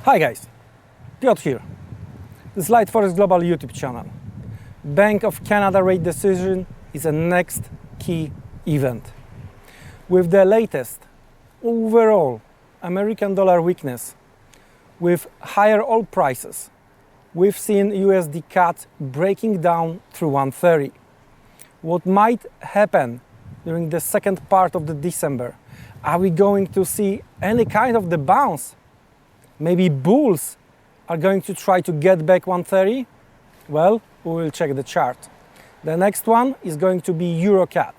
Hi guys, Piotr here. This is Liteforex Global YouTube channel. Bank of Canada rate decision is a next key event. With the latest overall American dollar weakness, with higher oil prices, we've seen USDCAD breaking down through 130. What might happen during the second part of the December? Are we going to see any kind of the bounce? Maybe bulls are going to try to get back 130? Well, we will check the chart. The next one is going to be EURCAD.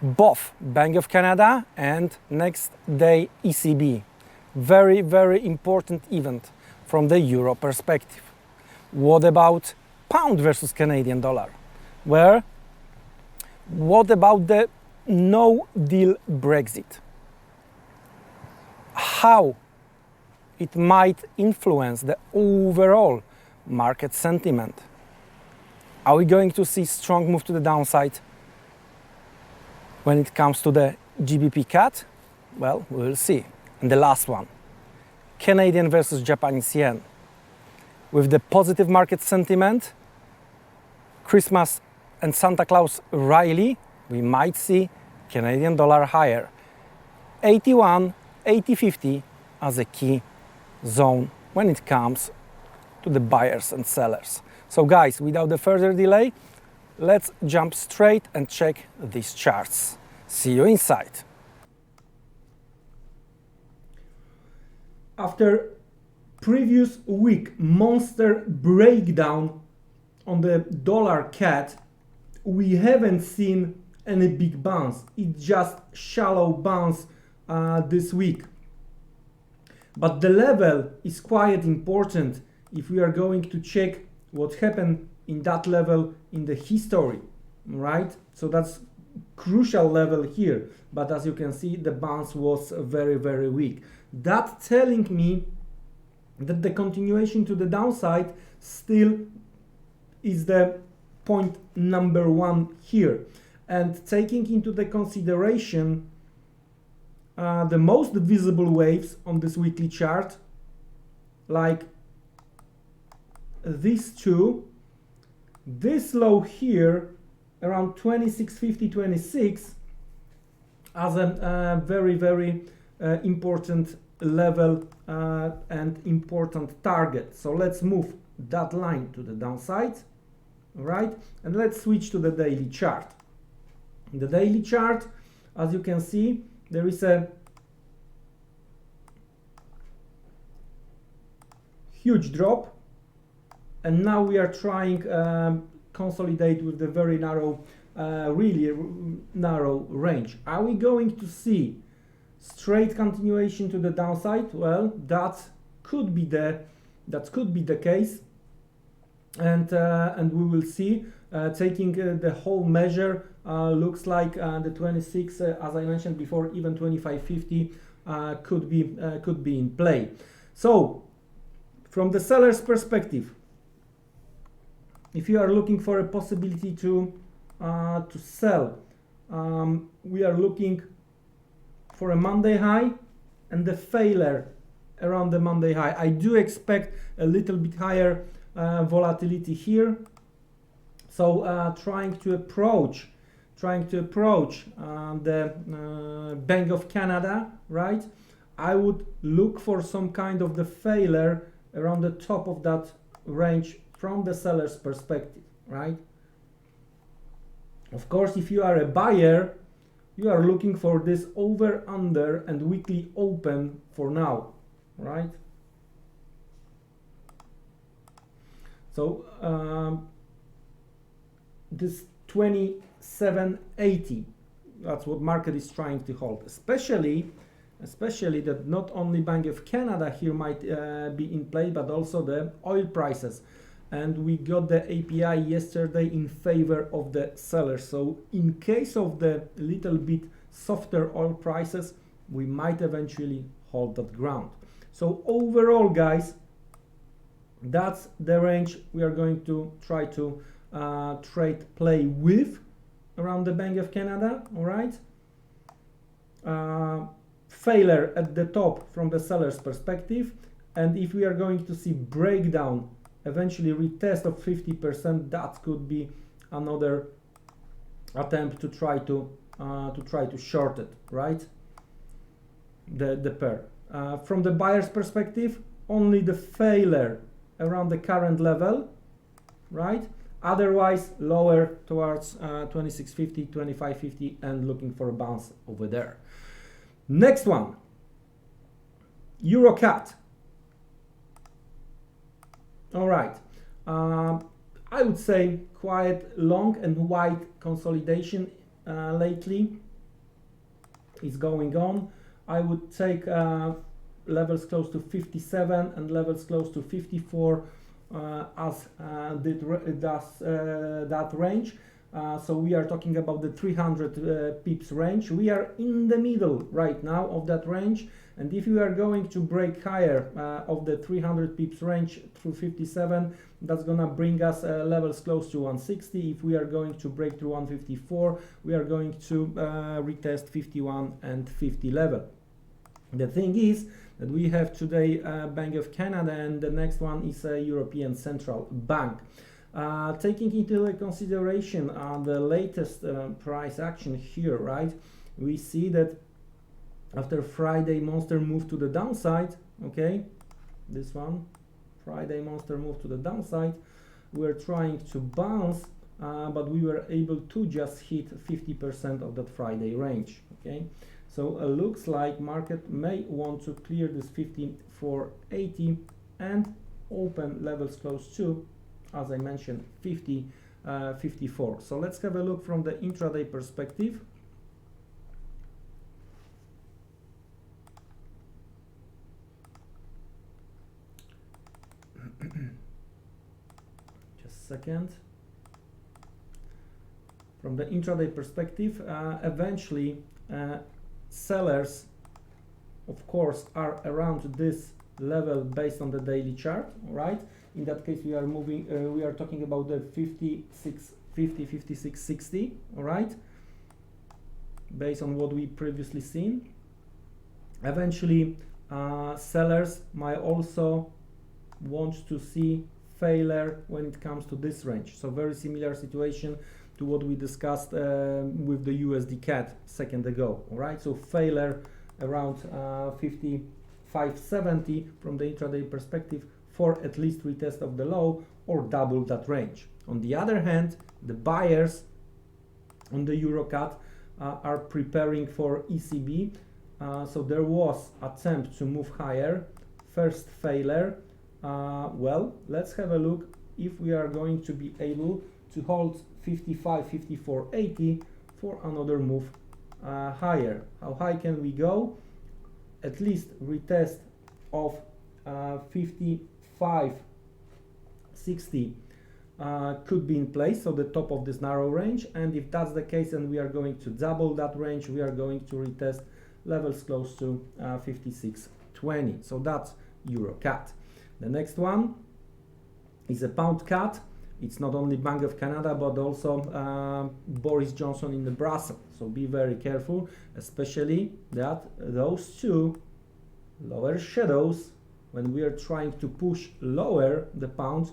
Both Bank of Canada and next day ECB. Very, very important event from the euro perspective. What about pound versus Canadian dollar? What about the no-deal Brexit? How it might influence the overall market sentiment? Are we going to see strong move to the downside when it comes to the GBPCAD? Well, we will see. And the last one, Canadian versus Japanese yen. With the positive market sentiment, Christmas and Santa Claus rally, we might see Canadian dollar higher. 81, 80.50 as a key zone when it comes to the buyers and sellers. So guys, without the further delay, let's jump straight and check these charts. See you inside. After previous week monster breakdown on the dollar CAD, we haven't seen any big bounce. It's just shallow bounce this week. But the level is quite important if we are going to check what happened in that level in the history, right? So that's crucial level here. But as you can see, the bounce was very, very weak. That's telling me that the continuation to the downside still is the point number one here. And taking into the consideration the most visible waves on this weekly chart, like these two, this low here around 26.50, 26 as a very, very important level and important target. So let's move that line to the downside, right? And let's switch to the daily chart. In the daily chart, as you can see, there is a huge drop, and now we are trying consolidate with the very narrow, really narrow range. Are we going to see straight continuation to the downside? Well, that could be the case, and we will see. Taking the whole measure, looks like the 26, as I mentioned before, even 25.50 could be in play. So, from the seller's perspective, if you are looking for a possibility to sell, we are looking for a Monday high and the failure around the Monday high. I do expect a little bit higher volatility here. So trying to approach the Bank of Canada, right? I would look for some kind of the failure around the top of that range from the seller's perspective, right? Of course, if you are a buyer, you are looking for this over, under, and weekly open for now, right? So this 27.80, that's what market is trying to hold, especially that not only Bank of Canada here might be in play, but also the oil prices. And we got the API yesterday in favor of the sellers. So in case of the little bit softer oil prices, we might eventually hold that ground. So overall, guys, that's the range we are going to try to play with around the Bank of Canada. All right. Failure at the top from the seller's perspective, And if we are going to see breakdown, eventually retest of 50%, that could be another attempt to try to short it, right? The pair. From the buyer's perspective, only the failure around the current level, right? Otherwise, lower towards 2650, 2550, and looking for a bounce over there. Next one, EURCAD. All right. I would say quite long and wide consolidation lately is going on. I would take levels close to 57 and levels close to 54 as that range. So we are talking about the 300 pips range. We are in the middle right now of that range, and if you are going to break higher of the 300 pips range through 57, that's gonna bring us levels close to 160. If we are going to break through 154, we are going to retest 51 and 50 level. The thing is that we have today Bank of Canada, and the next one is a European Central Bank. Taking into consideration the latest price action here, right? We see that after Friday monster move to the downside, okay, this one, Friday monster move to the downside, we're trying to bounce, but we were able to just hit 50% of that Friday range, okay? So looks like market may want to clear this 54.80 and open levels close to, as I mentioned, 54. So let's have a look from the intraday perspective. Just a second. From the intraday perspective, eventually sellers, of course, are around this level based on the daily chart, right? In that case, we are moving, we are talking about the 5650, 5660, all right? Based on what we previously seen. Eventually, sellers might also want to see failure when it comes to this range. So very similar situation to what we discussed with the USDCAD second ago, all right? So failure around 55.70 from the intraday perspective for at least retest of the low or double that range. On the other hand, the buyers on the EURCAD are preparing for ECB. So there was attempt to move higher, first failure. Well, let's have a look if we are going to be able to hold 55, 54.80 for another move higher. How high can we go? At least retest of 55.60 could be in place, so the top of this narrow range. And if that's the case and we are going to double that range, we are going to retest levels close to 56.20. So that's EURCAD. The next one is a pound CAD. It's not only Bank of Canada, but also Boris Johnson in the Brussels. So be very careful, especially that those two lower shadows, when we are trying to push lower the pound,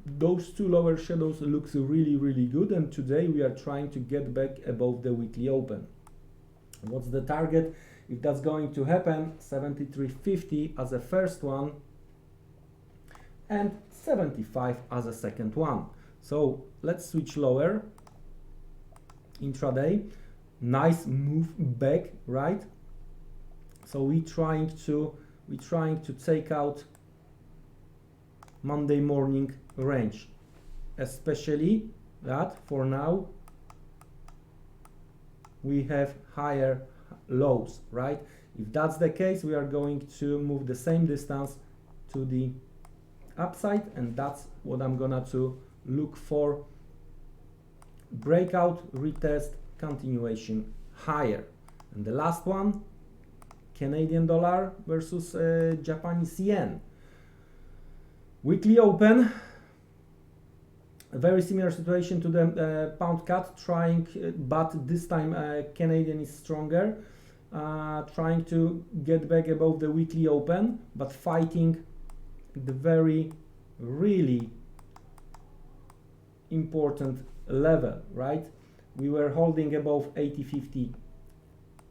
those two lower shadows looks really, really good. And today we are trying to get back above the weekly open. What's the target? If that's going to happen, 73.50 as a first one and 75 as a second one. So let's switch lower. Intraday, nice move back, right? So we trying to take out Monday morning range, especially that for now we have higher lows, right? If that's the case, we are going to move the same distance to the upside, and that's what I'm gonna to look for. Breakout, retest, continuation higher. And the last one, Canadian dollar versus Japanese yen. Weekly open, a very similar situation to the pound CAD, trying, but this time Canadian is stronger. trying to get back above the weekly open, but fighting the very really important level, right? We were holding above 80.50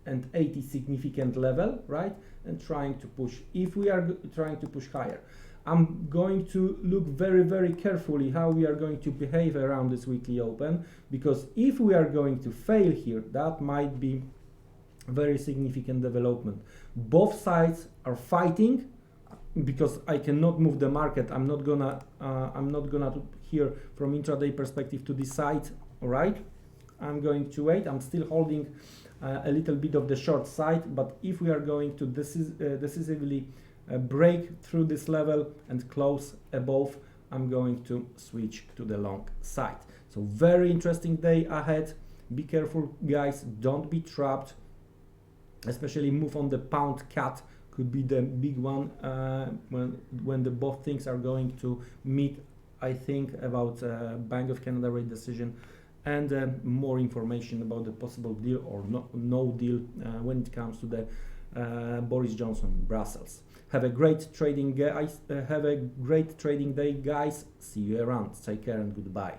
and 80 significant level, right? And trying to push. If we are trying to push higher, I'm going to look very, very carefully how we are going to behave around this weekly open, because if we are going to fail here, that might be very significant development. Both sides are fighting, because I cannot move the market. I'm not gonna here from intraday perspective to decide. All right, I'm going to wait. I'm still holding a little bit of the short side, but if we are going to decisively break through this level and close above, I'm going to switch to the long side. So very interesting day ahead. Be careful, guys, don't be trapped, especially move on the pound CAD could be the big one when the both things are going to meet. I think about Bank of Canada rate decision and more information about the possible deal or no deal when it comes to the Boris Johnson Brussels. Have a great trading, guys. Have a great trading day, guys. See you around. Take care and goodbye.